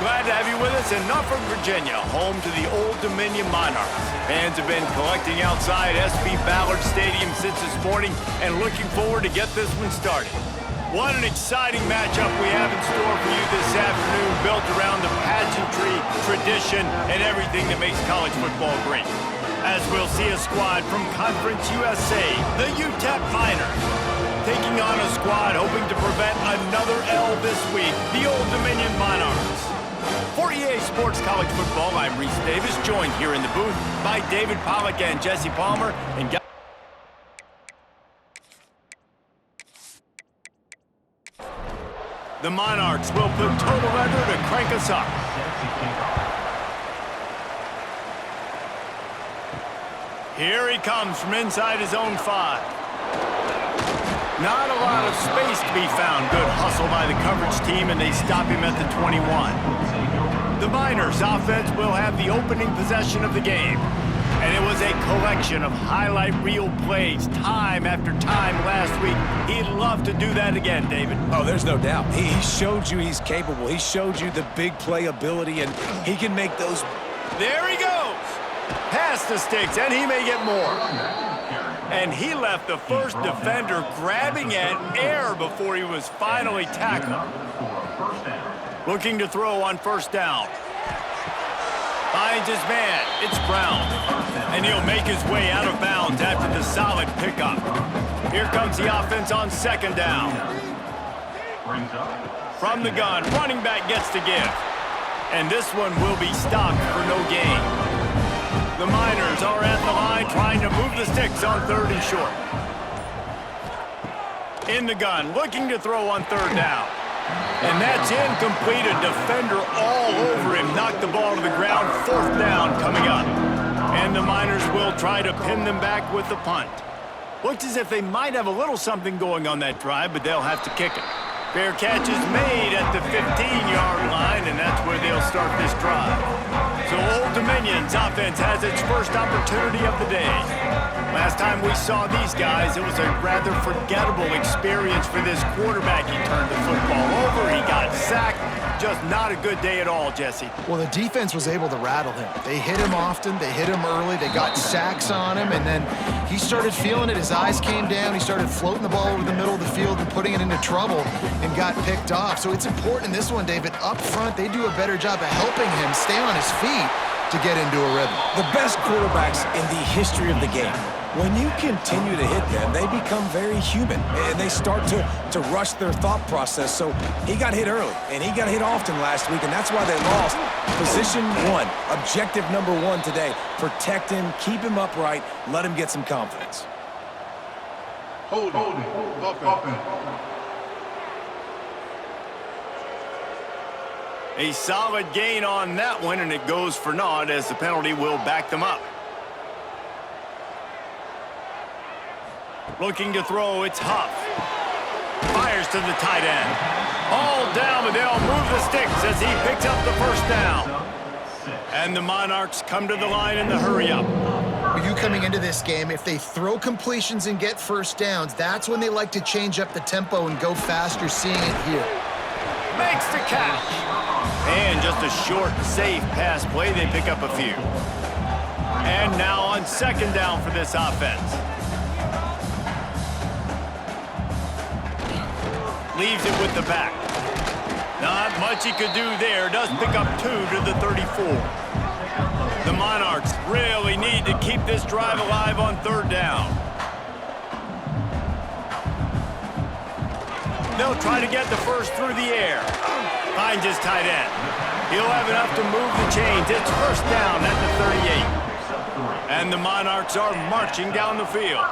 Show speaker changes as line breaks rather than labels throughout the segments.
Glad to have you with us in Norfolk, Virginia, home to the Old Dominion Monarchs. Fans have been collecting outside SB Ballard Stadium since this morning and looking forward to get this one started. What an exciting matchup we have in store for you this afternoon, built around the pageantry, tradition, and everything that makes college football great. As we'll see a squad from Conference USA, the UTEP Miners, taking on a squad hoping to prevent another L this week, the Old Dominion Monarchs. For EA Sports College Football, I'm Reese Davis, joined here in the booth by David Pollack and Jesse Palmer. And the Monarchs will put total leather to crank us up. Here he comes from inside his own 5. Not a lot of space to be found. Good hustle by the coverage team, and they stop him at the 21. The Miners offense will have the opening possession of the game. And it was a collection of highlight reel plays time after time last week. He'd love to do that again, David.
Oh, there's no doubt. He showed you he's capable. He showed you the big play ability, and he can make those.
There he goes. Past the sticks, and he may get more. And he left the first defender grabbing at air before he was finally tackled. Looking to throw on first down. Finds his man. It's Brown. And he'll make his way out of bounds after the solid pickup. Here comes the offense on second down. From the gun, running back gets to give. And this one will be stopped for no gain. The Miners are at the line trying to move the sticks on 3rd and short. In the gun, looking to throw on 3rd down. And that's incomplete. A defender all over him. Knocked the ball to the ground. 4th down coming up. And the Miners will try to pin them back with the punt. Looks as if they might have a little something going on that drive, but they'll have to kick it. Fair catch is made at the 15-yard line, and that's where they'll start this drive. So Old Dominion's offense has its first opportunity of the day. Last time we saw these guys, it was a rather forgettable experience for this quarterback. He turned the football over, he got sacked. Just not a good day at all, Jesse.
Well, the defense was able to rattle him. They hit him often, they hit him early, they got sacks on him, and then he started feeling it. His eyes came down, he started floating the ball over the middle of the field and putting it into trouble and got picked off. So it's important in this one, David, up front, they do a better job of helping him stay on his feet to get into a rhythm.
The best quarterbacks in the history of the game, when you continue to hit them, they become very human, and they start to rush their thought process. So he got hit early, and he got hit often last week, and that's why they lost. Position 1, objective number 1 today. Protect him, keep him upright, let him get some confidence.
Hold it, up and.
A solid gain on that one, and it goes for naught as the penalty will back them up. Looking to throw, it's Huff. Fires to the tight end. All down, but they'll move the sticks as he picks up the first down. And the Monarchs come to the line in the hurry-up.
You coming into this game, if they throw completions and get first downs, that's when they like to change up the tempo and go faster, seeing it here.
Makes the catch. And just a short, safe pass play, they pick up a few. And now on second down for this offense. Leaves it with the back. Not much he could do there. Does pick up 2 to the 34. The Monarchs really need to keep this drive alive on 3rd down. They'll try to get the first through the air. Finds his tight end. He'll have enough to move the chains. It's first down at the 38. And the Monarchs are marching down the field.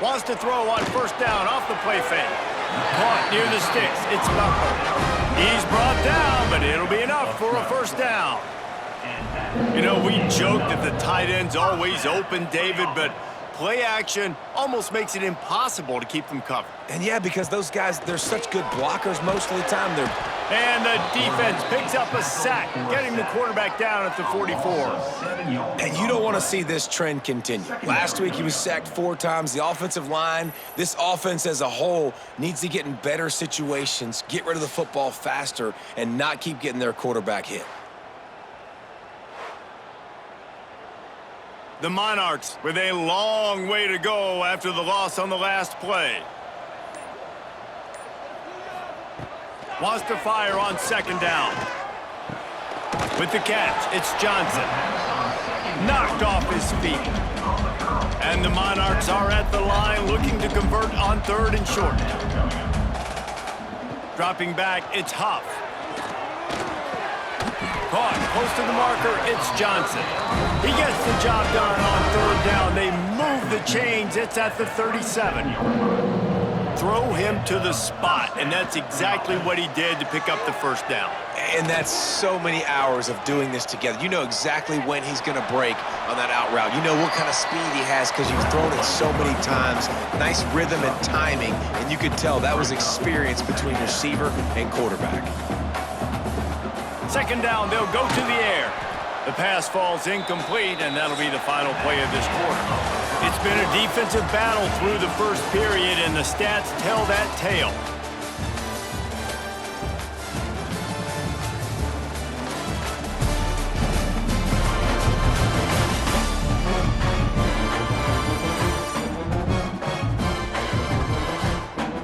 Wants to throw on first down off the play fake. Caught near the sticks. It's Butler. He's brought down, but it'll be enough for a first down. You know, we joke that the tight end's always open, David, but play action almost makes it impossible to keep them covered.
And yeah, because those guys, they're such good blockers most of the time.
And the defense picks up a sack, getting the quarterback down at the 44.
And you don't want to see this trend continue. Last week, he was sacked 4 times. The offensive line, this offense as a whole, needs to get in better situations, get rid of the football faster, and not keep getting their quarterback hit.
The Monarchs with a long way to go after the loss on the last play. Wants to fire on 2nd down. With the catch, it's Johnson. Knocked off his feet. And the Monarchs are at the line looking to convert on 3rd and short. Dropping back, it's Huff. Caught close to the marker, it's Johnson. He gets the job done on 3rd down. They move the chains. It's at the 37. Throw him to the spot, and that's exactly what he did to pick up the 1st down.
And that's so many hours of doing this together. You know exactly when he's going to break on that out route. You know what kind of speed he has because you've thrown it so many times. Nice rhythm and timing, and you could tell that was experience between receiver and quarterback.
2nd down, they'll go to the air. The pass falls incomplete, and that'll be the final play of this quarter. It's been a defensive battle through the 1st period, and the stats tell that tale.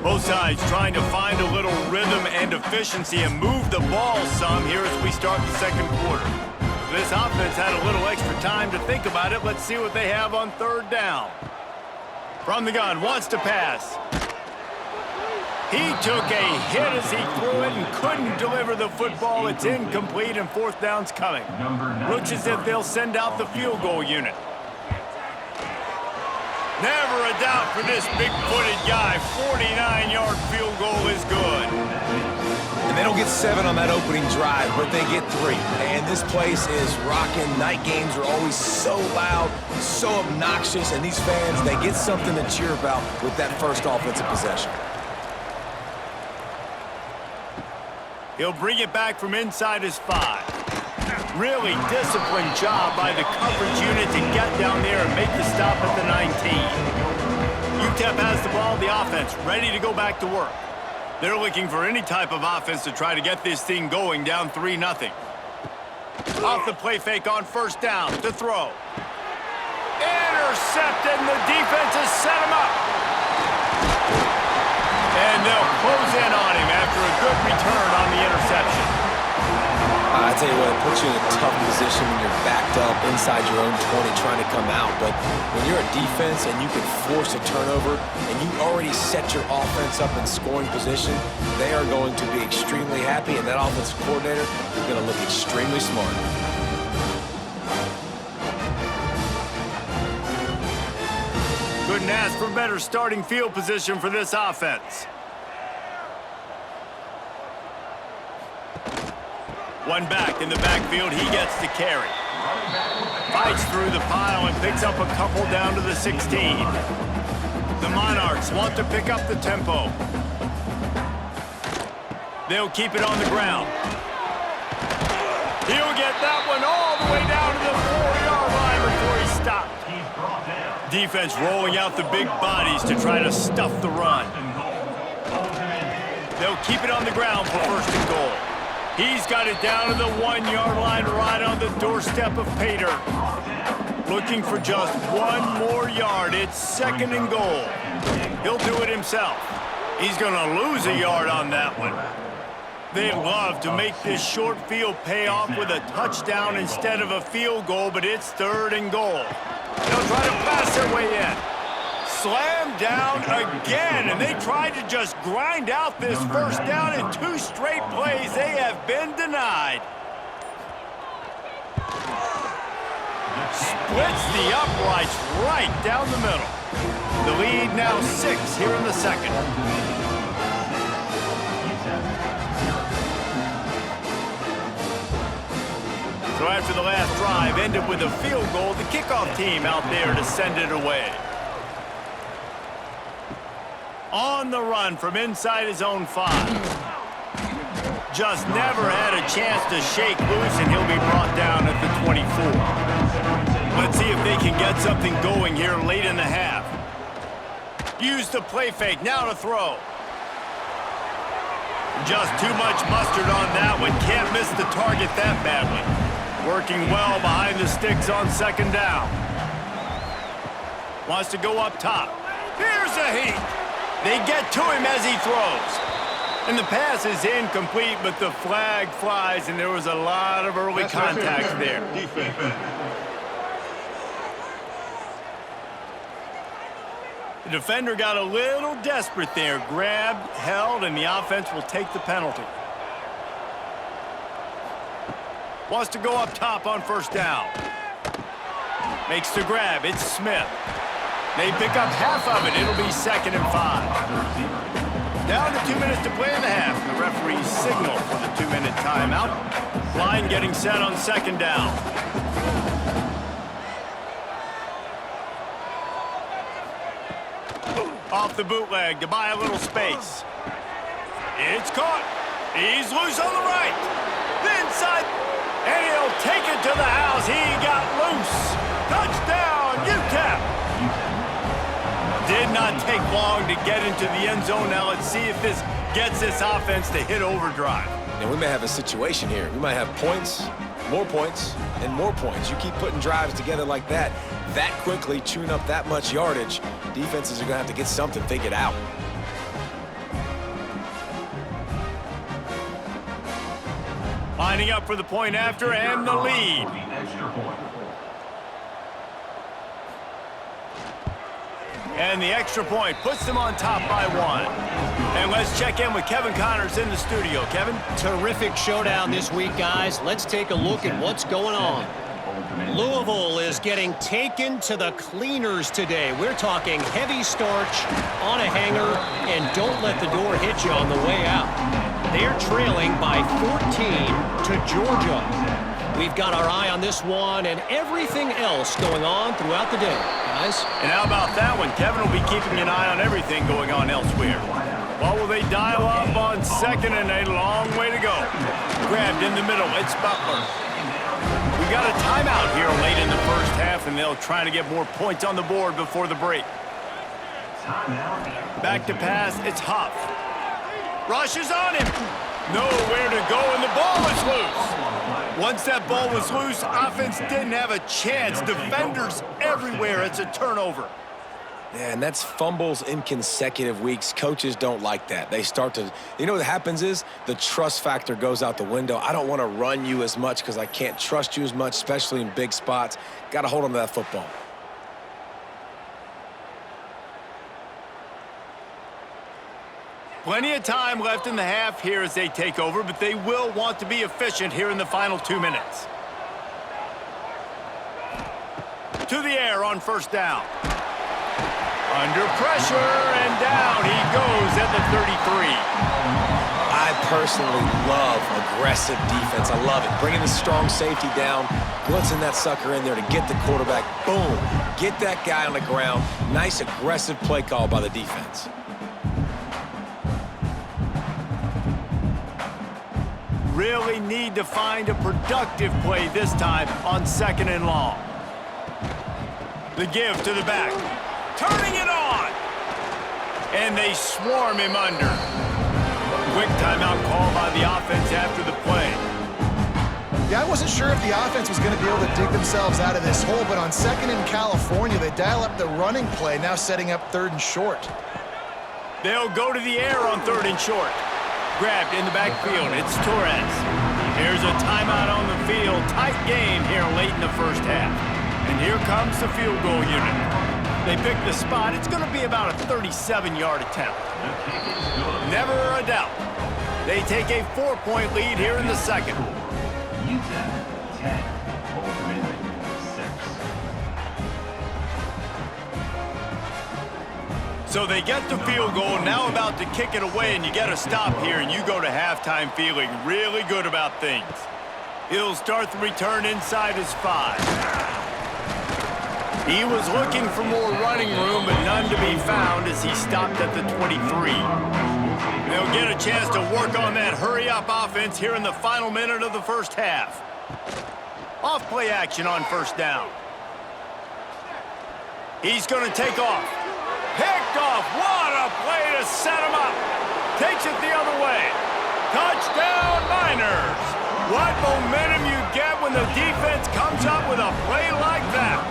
Both sides trying to find a little rhythm and efficiency and move the ball some here as we start the 2nd quarter. This offense had a little extra time to think about it. Let's see what they have on 3rd down. From the gun, wants to pass. He took a hit as he threw it and couldn't deliver the football. It's incomplete, and 4th down's coming. Looks as if they'll send out the field goal unit. Never a doubt for this big-footed guy. 49-yard field goal is good.
And they don't get 7 on that opening drive, but they get 3. And this place is rocking. Night games are always so loud, so obnoxious, and these fans, they get something to cheer about with that first offensive possession.
He'll bring it back from inside his 5. Really disciplined job by the coverage unit to get down there and make the stop at the 19. UTEP has the ball, the offense ready to go back to work. They're looking for any type of offense to try to get this thing going, down 3-0. Off the play fake on 1st down to throw. Intercepted, and the defense has set him up. And they'll close in on him after a good return on the interception.
I tell you what, it puts you in a tough position when you're backed up inside your own 20 trying to come out. But when you're a defense and you can force a turnover and you already set your offense up in scoring position, they are going to be extremely happy, and that offensive coordinator is going to look extremely smart.
Couldn't ask for better starting field position for this offense. One back in the backfield, he gets to carry. Fights through the pile and picks up a couple down to the 16. The Monarchs want to pick up the tempo. They'll keep it on the ground. He'll get that one all the way down to the 4-yard line before he stopped. Defense rolling out the big bodies to try to stuff the run. They'll keep it on the ground for 1st and goal. He's got it down to the 1-yard line right on the doorstep of Pater. Looking for just 1 more yard. It's 2nd and goal. He'll do it himself. He's going to lose a yard on that one. They'd love to make this short field pay off with a touchdown instead of a field goal, but it's 3rd and goal. They'll try to pass their way in. Slammed down again, and they tried to just grind out this 1st down in 2 straight plays. They have been denied. Splits the uprights right down the middle. The lead now 6 here in the 2nd. So after the last drive ended with a field goal, the kickoff team out there to send it away. On the run from inside his own 5. Just never had a chance to shake loose, and he'll be brought down at the 24. Let's see if they can get something going here late in the half. Use the play fake, now to throw. Just too much mustard on that one. Can't miss the target that badly. Working well behind the sticks on 2nd down. Wants to go up top. Here's a heat. They get to him as he throws. And the pass is incomplete, but the flag flies, and there was a lot of early contact there. The defender got a little desperate there. Grabbed, held, and the offense will take the penalty. Wants to go up top on 1st down. Makes the grab. It's Smith. They pick up half of it. It'll be 2nd and 5. Down to 2 minutes to play in the half. The referee's signal for the 2-minute timeout. Line getting set on 2nd down. Off the bootleg to buy a little space. It's caught. He's loose on the right. The inside. And he'll take it to the house. He got loose. Touchdown, UTEP. Did not take long to get into the end zone. Now let's see if this gets this offense to hit overdrive.
And we may have a situation here. We might have points, and more points. You keep putting drives together like that quickly, chewing up that much yardage, defenses are going to have to get something figured out.
Lining up for the point after and the lead. And the extra point puts them on top by 1. And let's check in with Kevin Connors in the studio. Kevin?
Terrific showdown this week, guys. Let's take a look at what's going on. Louisville is getting taken to the cleaners today. We're talking heavy starch on a hanger, and don't let the door hit you on the way out. They're trailing by 14 to Georgia. We've got our eye on this one and everything else going on throughout the day, guys.
And how about that one? Kevin will be keeping an eye on everything going on elsewhere. What will they dial up on 2nd and a long way to go? Grabbed in the middle. It's Butler. We got a timeout here late in the 1st half, and they'll try to get more points on the board before the break. Back to pass. It's Huff. Rushes on him. Nowhere to go, and the ball is loose. Once that ball was loose, offense didn't have a chance. Defenders everywhere. It's a turnover.
Yeah, and that's fumbles in consecutive weeks. Coaches don't like that. They start to, you know what happens is the trust factor goes out the window. I don't want to run you as much because I can't trust you as much, especially in big spots. Got to hold on to that football.
Plenty of time left in the half here as they take over, but they will want to be efficient here in the final 2 minutes. To the air on 1st down. Under pressure, and down he goes at the 33.
I personally love aggressive defense. I love it. Bringing the strong safety down, blitzing that sucker in there to get the quarterback. Boom. Get that guy on the ground. Nice aggressive play call by the defense.
Really need to find a productive play this time on 2nd and long. The give to the back. Turning it on. And they swarm him under. Quick timeout call by the offense after the play.
Yeah, I wasn't sure if the offense was going to be able to dig themselves out of this hole, but on 2nd in California, they dial up the running play, now setting up 3rd and short.
They'll go to the air on 3rd and short. Grabbed in the backfield. It's Torres. Here's a timeout on the field. Tight game here late in the 1st half. And here comes the field goal unit. They pick the spot. It's going to be about a 37-yard attempt. Never a doubt. They take a 4-point lead here in the 2nd.
UTEP 10, Ultimate 6.
So they get the field goal, now about to kick it away, and you get a stop here, and you go to halftime feeling really good about things. He'll start the return inside his 5. He was looking for more running room, but none to be found as he stopped at the 23. They'll get a chance to work on that hurry-up offense here in the final minute of the first half. Off-play action on first down. He's going to take off. Picked off. What a play to set him up. Takes it the other way. Touchdown, Miners. What momentum you get when the defense comes up with a play like that.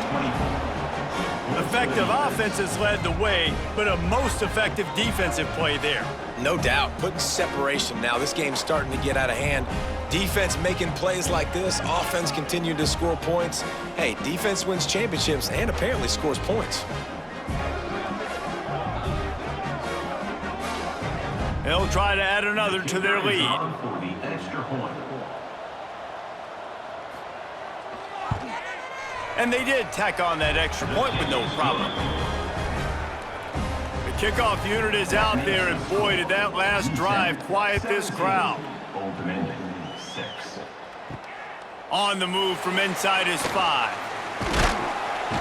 Effective offense has led the way, but a most effective defensive play there.
No doubt, putting separation now. This game's starting to get out of hand. Defense making plays like this, offense continuing to score points. Hey, defense wins championships and apparently scores points.
They'll try to add another to their lead. And they did tack on that extra point with no problem. The kickoff unit is out there, and boy, did that last drive quiet this crowd. On the move from inside his 5.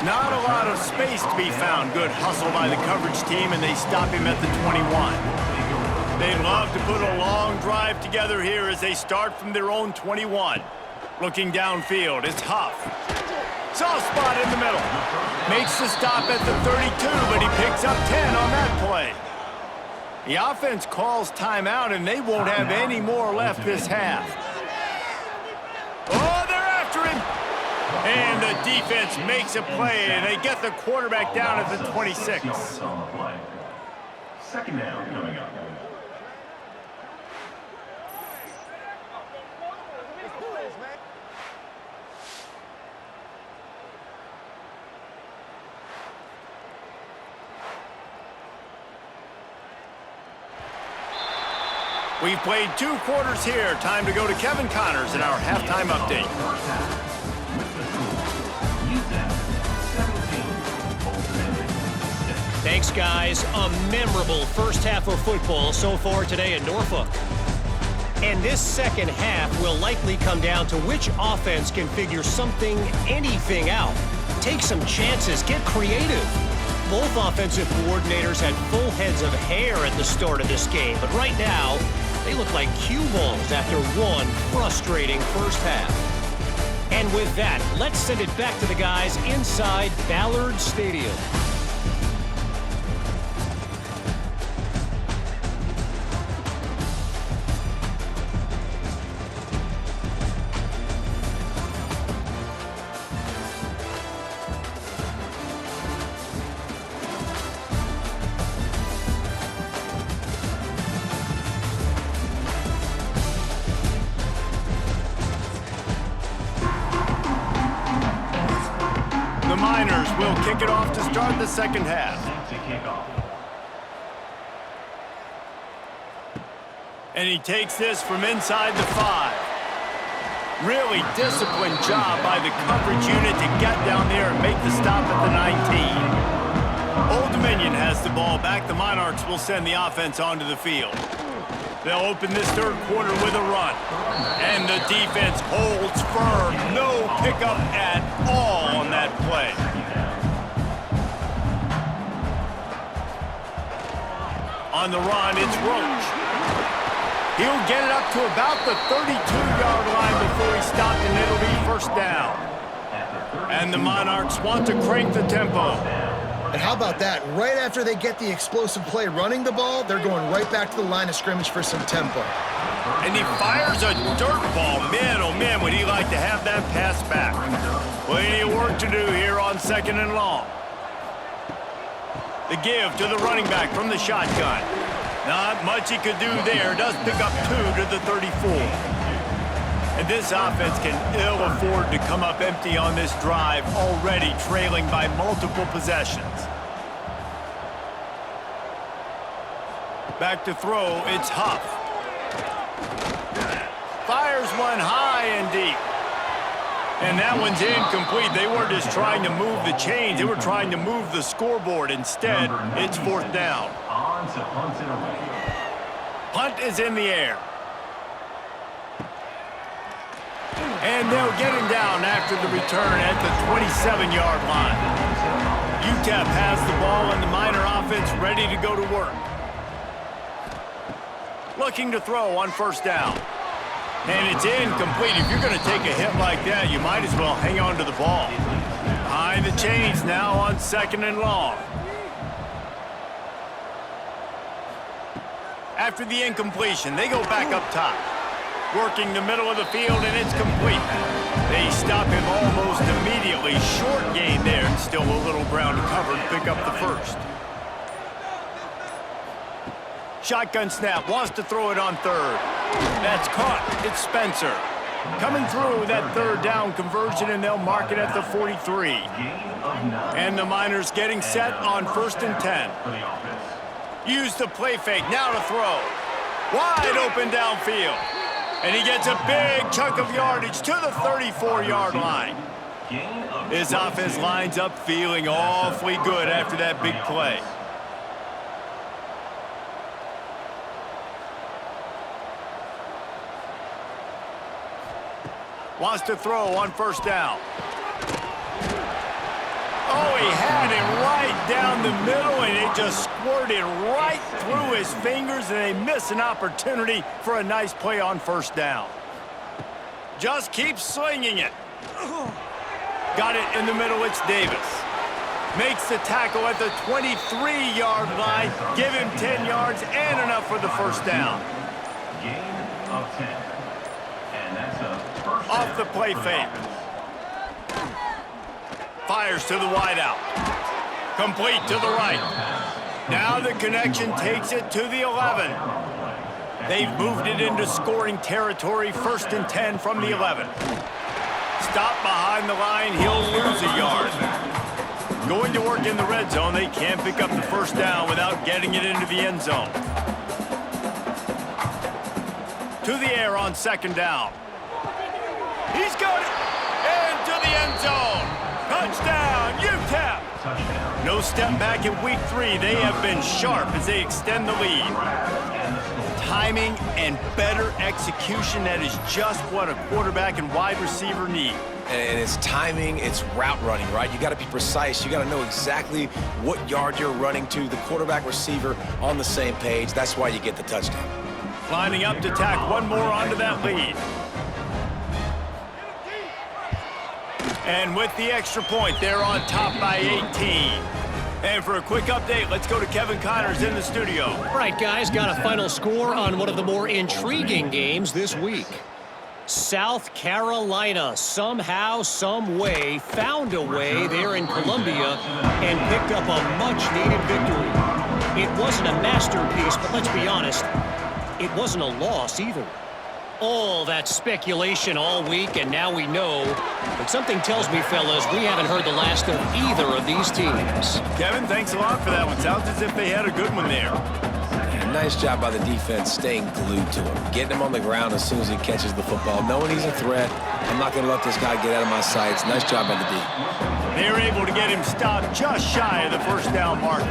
Not a lot of space to be found. Good hustle by the coverage team, and they stop him at the 21. They'd love to put a long drive together here as they start from their own 21. Looking downfield, it's Huff. Soft spot in the middle. Makes the stop at the 32, but he picks up 10 on that play. The offense calls timeout, and they won't have any more left this half. Oh, they're after him. And the defense makes a play, and they get the quarterback down at the 26.
Second down coming up.
We've played 2 quarters here. Time to go to Kevin Connors in our halftime update.
Thanks, guys. A memorable first half of football so far today in Norfolk. And this second half will likely come down to which offense can figure something, anything out. Take some chances. Get creative. Both offensive coordinators had full heads of hair at the start of this game, but right now, they look like cue balls after one frustrating first half. And with that, let's send it back to the guys inside Ballard Stadium.
The Miners will kick it off to start the second half. And he takes this from inside the 5. Really disciplined job by the coverage unit to get down there and make the stop at the 19. Old Dominion has the ball back. The Monarchs will send the offense onto the field. They'll open this third quarter with a run. And the defense holds firm. No pickup at all on that play. On the run, it's Roach. He'll get it up to about the 32-yard line before he's stopped, and it'll be first down. And the Monarchs want to crank the tempo.
And how about that? Right after they get the explosive play running the ball, they're going right back to the line of scrimmage for some tempo.
And he fires a dirt ball. Man, oh man, would he like to have that pass back. Plenty of work to do here on second and long. The give to the running back from the shotgun. Not much he could do there. Does pick up 2 to the 34. And this offense can ill afford to come up empty on this drive, already trailing by multiple possessions. Back to throw, it's Huff. Fires one high and deep. And that one's incomplete. They weren't just trying to move the chains. They were trying to move the scoreboard. Instead, it's fourth down. Punt is in the air. And they'll get him down after the return at the 27-yard line. UTEP has the ball and the Miner offense ready to go to work. Looking to throw on first down. And it's incomplete. If you're going to take a hit like that, you might as well hang on to the ball. Behind the chains now on 2nd and long. After the incompletion, they go back up top. Working the middle of the field, and it's complete. They stop him almost immediately. Short gain there, and still a little ground to cover to pick up the first. Shotgun snap, wants to throw it on 3rd. That's caught. It's Spencer. Coming through that 3rd down conversion, and they'll mark it at the 43. And the Miners getting set on 1st and 10. Use the play fake, now to throw. Wide open downfield. And he gets a big chunk of yardage to the 34-yard line. His offense lines up feeling awfully good after that big play. Wants to throw on first down. Oh, he had it right down the middle, and it just squirted right through his fingers, and they miss an opportunity for a nice play on first down. Just keep slinging it. Got it in the middle, it's Davis. Makes the tackle at the 23-yard line. Give him 10 yards and enough for the first down.
Gain of 10. And that's a first
Off the play fake. Fires to the wideout. Complete to the right. Now the connection takes it to the 11. They've moved it into scoring territory, 1st and 10 from the 11. Stop behind the line, he'll lose a yard. Going to work in the red zone, they can't pick up the first down without getting it into the end zone. To the air on 2nd down. He's got it! And to the end zone! Touchdown, UTEP! No step back in week 3. They have been sharp as they extend the lead. Timing and better execution, that is just what a quarterback and wide receiver need.
And it's timing, it's route running, right? You got to be precise. You got to know exactly what yard you're running to. The quarterback receiver on the same page. That's why you get the touchdown.
Lining up to tack one more onto that lead. And with the extra point, they're on top by 18. And for a quick update, let's go to Kevin Connors in the studio.
All right, guys, got a final score on one of the more intriguing games this week. South Carolina somehow, some way, found a way there in Columbia and picked up a much-needed victory. It wasn't a masterpiece, but let's be honest, it wasn't a loss either. All that speculation all week, and now we know. But something tells me, fellas, we haven't heard the last of either of these teams.
Kevin, thanks a lot for that one. Sounds as if they had a good one there.
Yeah, nice job by the defense staying glued to him. Getting him on the ground as soon as he catches the football. Knowing he's a threat. I'm not going to let this guy get out of my sights. Nice job by the D.
They're able to get him stopped just shy of the first down marker.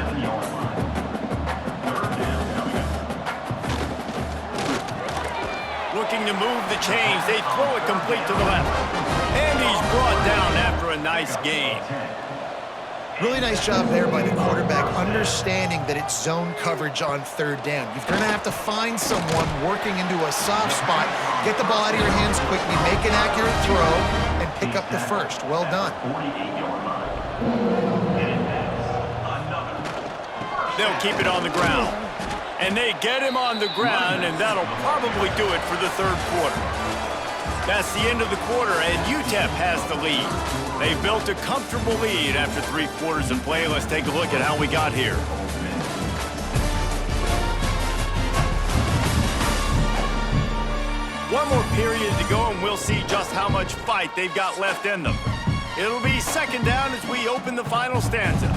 Looking to move the chains. They throw it complete to the left. And he's brought down after a nice gain.
Really nice job there by the quarterback, understanding that it's zone coverage on 3rd down. You're going to have to find someone working into a soft spot, get the ball out of your hands quickly, make an accurate throw, and pick up the first. Well done.
They'll keep it on the ground. And they get him on the ground, and that'll probably do it for the 3rd quarter. That's the end of the quarter, and UTEP has the lead. They've built a comfortable lead after 3 quarters of play. Let's take a look at how we got here. One more period to go, and we'll see just how much fight they've got left in them. It'll be 2nd down as we open the final stanza.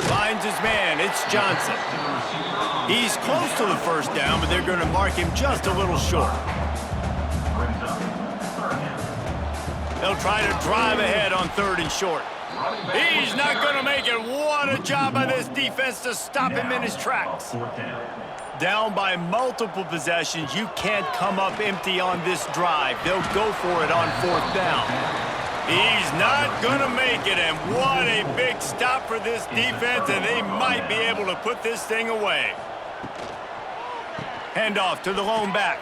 Finds his man, it's Johnson. He's close to the first down, but they're going to mark him just a little short. They'll try to drive ahead on 3rd and short. He's not going to make it. What a job by this defense to stop him in his tracks. Down by multiple possessions, you can't come up empty on this drive. They'll go for it on 4th down. He's not going to make it, and what a big stop for this defense, and they might be able to put this thing away. Handoff to the lone back.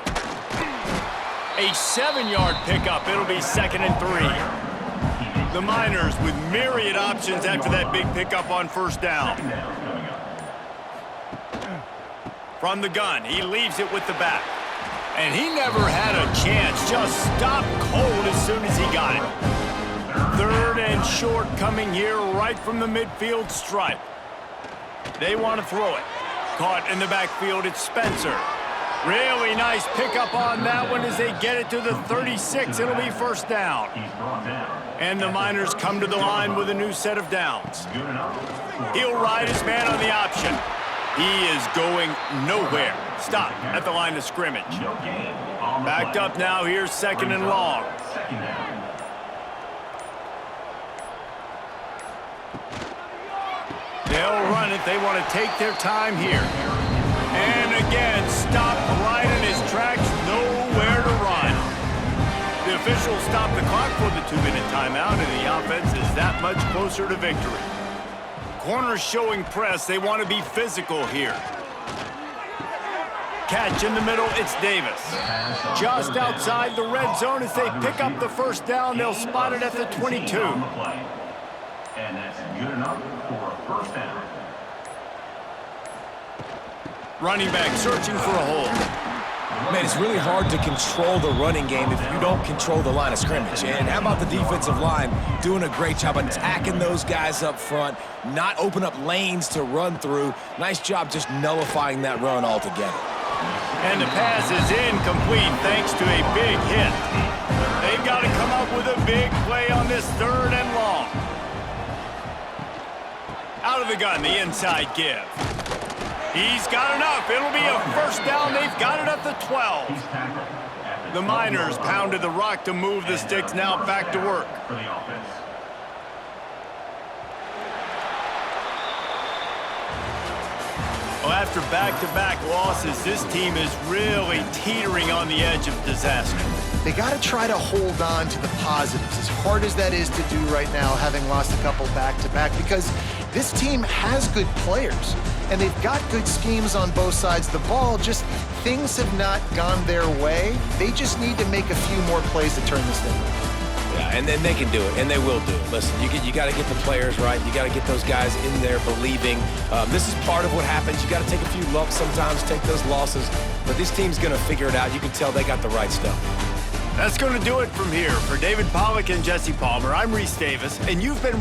A 7-yard pickup. It'll be 2nd and 3. The Miners with myriad options after that big pickup on 1st down. From the gun, he leaves it with the back. And he never had a chance. Just stopped cold as soon as he got it. 3rd and short coming here right from the midfield stripe. They want to throw it. Caught in the backfield, it's Spencer. Really nice pickup on that one as they get it to the 36. It'll be 1st down. And the Miners come to the line with a new set of downs. He'll ride his man on the option. He is going nowhere. Stop at the line of scrimmage. Backed up now. Here's 2nd and long. They'll run it. They want to take their time here. And again, stopped right in his tracks. Nowhere to run. The officials stopped the clock for the 2-minute timeout, and the offense is that much closer to victory. Corners showing press. They want to be physical here. Catch in the middle. It's Davis. Just outside the red zone as they pick up the 1st down. They'll spot it at the 22.
And that's good enough for a 1st down.
Running back searching for a hole.
Man, it's really hard to control the running game if you don't control the line of scrimmage. And how about the defensive line doing a great job attacking those guys up front, not open up lanes to run through. Nice job just nullifying that run altogether.
And the pass is incomplete thanks to a big hit. They've got to come up with a big play on this 3rd and long. Out of the gun, the inside give. He's got enough. It'll be a 1st down. They've got it at the 12. The Miners pounded the rock to move the sticks. Now back to work.
For the offense.
Well, after back-to-back losses, this team is really teetering on the edge of disaster.
They got to try to hold on to the positives, as hard as that is to do right now, having lost a couple back-to-back, because this team has good players, and they've got good schemes on both sides of the ball. Just things have not gone their way. They just need to make a few more plays to turn this thing around.
Yeah, and then they can do it, and they will do it. Listen, you got to get the players right. You got to get those guys in there believing. This is part of what happens. You got to take a few lumps sometimes, take those losses. But this team's going to figure it out. You can tell they got the right stuff.
That's going to do it from here. For David Pollack and Jesse Palmer, I'm Reese Davis, and you've been